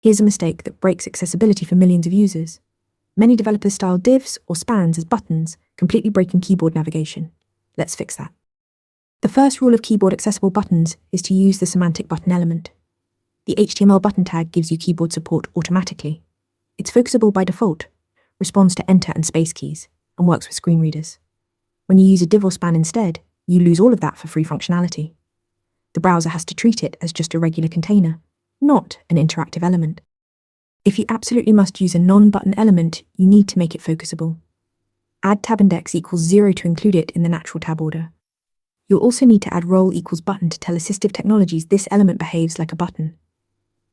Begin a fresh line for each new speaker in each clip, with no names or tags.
Here's a mistake that breaks accessibility for millions of users. Many developers style divs or spans as buttons, completely breaking keyboard navigation. Let's fix that. The first rule of keyboard accessible buttons is to use the semantic button element. The HTML button tag gives you keyboard support automatically. It's focusable by default, responds to enter and space keys, and works with screen readers. When you use a div or span instead, you lose all of that for free functionality. The browser has to treat it as just a regular container, not an interactive element. If you absolutely must use a non-button element, you need to make it focusable. Add tab index equals 0 to include it in the natural tab order. You'll also need to add role equals button to tell assistive technologies this element behaves like a button.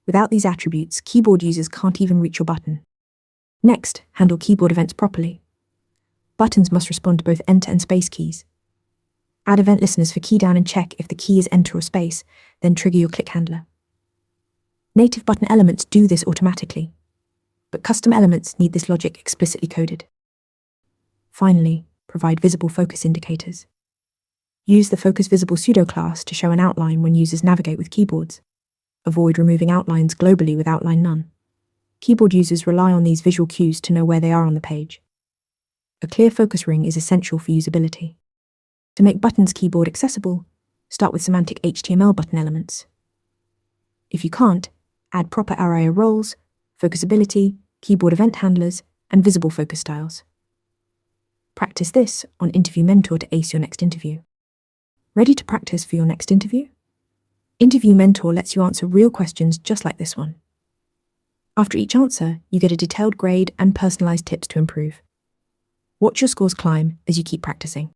Without these attributes, keyboard users can't even reach your button. Next, handle keyboard events properly. Buttons must respond to both enter and space keys. Add event listeners for key down and check if the key is enter or space, then trigger your click handler. Native button elements do this automatically, but custom elements need this logic explicitly coded. Finally, provide visible focus indicators. Use the focus visible pseudo class to show an outline when users navigate with keyboards. Avoid removing outlines globally with outline none. Keyboard users rely on these visual cues to know where they are on the page. A clear focus ring is essential for usability. To make buttons keyboard accessible, start with semantic HTML button elements. If you can't, add proper ARIA roles, focusability, keyboard event handlers, and visible focus styles. Practice this on Interview Mentor to ace your next interview. Ready to practice for your next interview? Interview Mentor lets you answer real questions just like this one. After each answer, you get a detailed grade and personalized tips to improve. Watch your scores climb as you keep practicing.